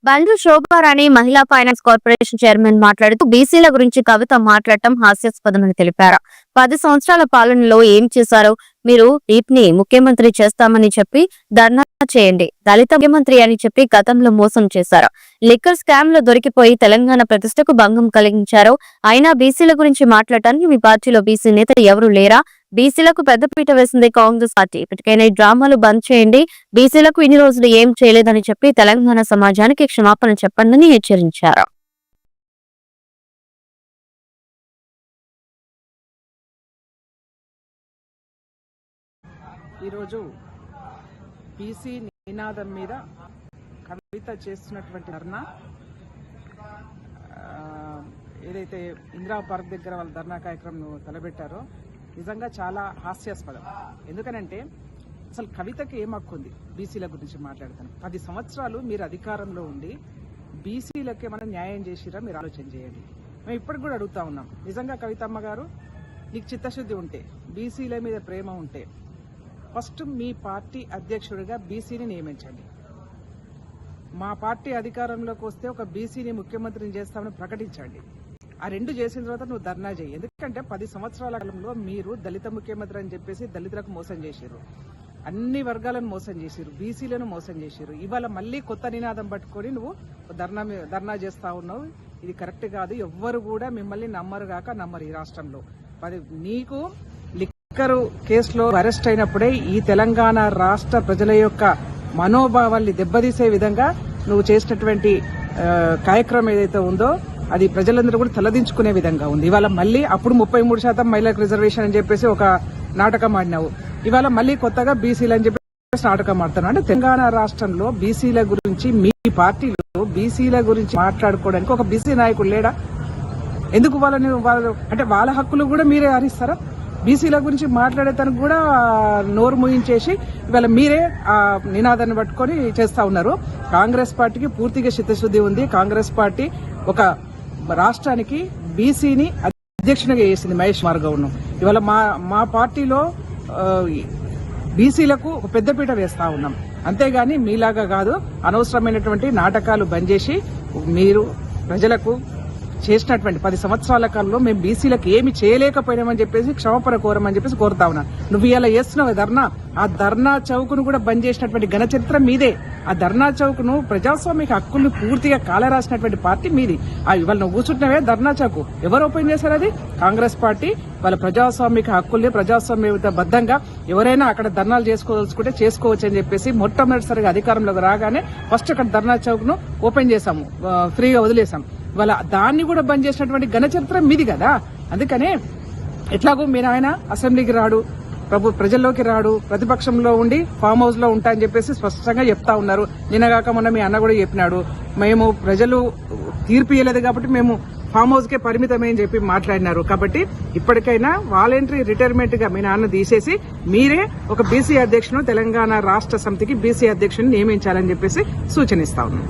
బండ్రు శోభారాణి మహిళా finance corporation chairman మాట్లాడుతూ బీసీల గురించి కవిత మాట్లాడటం హాస్యాస్పదమని తెలిపారు. 10 సంవత్సరాల పాలనలో ఏం చేశారో మీరు ని ముఖ్యమంత్రి చేస్తామని చెప్పి ధర్నా చేయండి, దళిత ముఖ్యమంత్రి అని చెప్పి గతంలో మోసం చేశారు. లిక్కర్ స్కామ్ లో దొరికిపోయి తెలంగాణ ప్రతిష్టకు భంగం కలిగించారు. అయినా బీసీల గురించి మాట్లాడటానికి మీ పార్టీలో బీసీ నేత ఎవరు లేరా? బీసీలకు పెద్దపీట వేసింది కాంగ్రెస్ పార్టీ. ఇప్పటికైనా ఈ డ్రామాలు బంద్ చేయండి. బీసీలకు ఇన్ని రోజులు ఏం చేయలేదని చెప్పి తెలంగాణ సమాజానికి క్షమాపణ చెప్పండి హెచ్చరించారు. ఈరోజు బీసీ నినాదం మీద కవిత చేస్తున్నటువంటి ధర్నా, ఏదైతే ఇందిరా పార్క్ దగ్గర వాళ్ళ ధర్నా కార్యక్రమం తలబెట్టారో నిజంగా చాలా హాస్యాస్పదం. ఎందుకనంటే అసలు కవితకి ఏం హక్కు ఉంది బీసీల గురించి మాట్లాడతాను? 10 సంవత్సరాలు మీరు అధికారంలో ఉండి బీసీలకి ఏమైనా న్యాయం చేసిరా మీరు ఆలోచన చేయండి. మేము ఇప్పటికి కూడా అడుగుతా ఉన్నాం, నిజంగా కవితమ్మ గారు నీకు చిత్తశుద్ధి ఉంటే, బీసీల మీద ప్రేమ ఉంటే ఫస్ట్ మీ పార్టీ అధ్యక్షుడిగా బీసీని నియమించండి. మా పార్టీ అధికారంలోకి వస్తే ఒక బీసీని ముఖ్యమంత్రిని చేస్తామని ప్రకటించండి. ఆ రెండు చేసిన తర్వాత నువ్వు ధర్నా చేయి. ఎందుకంటే 10 సంవత్సరాల కాలంలో మీరు దళిత ముఖ్యమంత్రి అని చెప్పేసి దళితులకు మోసం చేశారు, అన్ని వర్గాలను మోసం చేశారు, బీసీలను మోసం చేశారు. ఇవాళ మళ్ళీ కొత్త నినాదం పట్టుకొని నువ్వు ధర్నా చేస్తా ఉన్నావు. ఇది కరెక్ట్ కాదు. ఎవ్వరు కూడా మిమ్మల్ని నమ్మరు కాక నమ్మరు ఈ రాష్ట్రంలో. నీకు లిక్కరు కేసులో అరెస్ట్ అయినప్పుడే ఈ తెలంగాణ రాష్ట్ర ప్రజల యొక్క మనోభావాల్ని దెబ్బతీసే విధంగా నువ్వు చేసినటువంటి కార్యక్రమం ఏదైతే ఉందో అది ప్రజలందరూ కూడా తలదించుకునే విధంగా ఉంది. ఇవాళ మళ్ళీ అప్పుడు 33% మహిళలకు రిజర్వేషన్ అని చెప్పేసి ఒక నాటకం ఆడినావు. ఇవాళ మళ్ళీ కొత్తగా బీసీలు అని చెప్పేసి నాటకం ఆడుతున్నావు. అంటే తెలంగాణ రాష్ట్రంలో బీసీల గురించి మీ పార్టీలో బీసీల గురించి మాట్లాడుకోవడానికి ఒక బీసీ నాయకుడు లేడా? ఎందుకు అంటే వాళ్ళ హక్కులు కూడా మీరే హరిస్తారా? బీసీల గురించి మాట్లాడేదానికి కూడా నోరు ముయించేసి ఇవాళ మీరే ఆ నినాదాన్ని పట్టుకొని చేస్తా ఉన్నారు. కాంగ్రెస్ పార్టీకి పూర్తిగా చిత్తశుద్ధి ఉంది. కాంగ్రెస్ పార్టీ ఒక రాష్ట్రానికి బీసీని అధ్యక్షునిగా చేసింది మహేష్ మార్గవ్ను. ఇవాళ మా పార్టీలో బీసీలకు ఒక పెద్దపీట వేస్తా ఉన్నాం. అంతేగాని మీలాగా కాదు. అనవసరమైనటువంటి నాటకాలు బంద్ చేసి మీరు ప్రజలకు చేసినటువంటి 10 సంవత్సరాల కాలంలో మేము బీసీలకు ఏమి చేయలేకపోయినామని చెప్పేసి క్షమాపణ కోరమని చెప్పేసి కోరుతా ఉన్నాను. నువ్వు ఇలా చేస్తున్నావు ధర్నా, ఆ ధర్నా చౌక్ను కూడా బంద్ చేసినటువంటి ఘన చరిత్ర మీదే. ఆ ధర్నా చౌక్ను ప్రజాస్వామిక హక్కుల్ని పూర్తిగా కాలరాసినటువంటి పార్టీ మీది. ఇవాళ నువ్వు కూర్చుంటున్నావే ధర్నా చౌక్, ఎవరు ఓపెన్ చేశారు? అది కాంగ్రెస్ పార్టీ. వాళ్ళ ప్రజాస్వామిక హక్కుల్ని ప్రజాస్వామ్యబద్ధంగా ఎవరైనా అక్కడ ధర్నాలు చేసుకోదలుచుకుంటే చేసుకోవచ్చు అని చెప్పేసి మొట్టమొదటిసారిగా అధికారంలోకి రాగానే ఫస్ట్ అక్కడ ధర్నా చౌక్ ను ఓపెన్ చేశాము, ఫ్రీగా వదిలేశాం. వాళ్ళ దాన్ని కూడా బంద్ చేసినటువంటి ఘన చరిత్ర మీది కదా. అందుకనే ఎట్లాగో మీరు ఆయన అసెంబ్లీకి రాడు, ప్రజల్లోకి రాడు, ప్రతిపక్షంలో ఉండి ఫామ్ హౌస్ లో ఉంటా అని చెప్పేసి స్పష్టంగా చెప్తా ఉన్నారు. నిన్నగాక మొన్న మీ అన్న కూడా చెప్పినాడు, మేము ప్రజలు తీర్పు ఇవ్వలేదు కాబట్టి మేము ఫామ్ హౌస్ కే పరిమితమని చెప్పి మాట్లాడినారు. కాబట్టి ఇప్పటికైనా వాలంటరీ రిటైర్మెంట్ గా మీ నాన్న తీసేసి మీరే ఒక బీసీ అధ్యక్షుడు, తెలంగాణ రాష్ట్ర సమితికి బీసీ అధ్యక్షుడిని నియమించాలని చెప్పేసి సూచనిస్తా ఉన్నాం.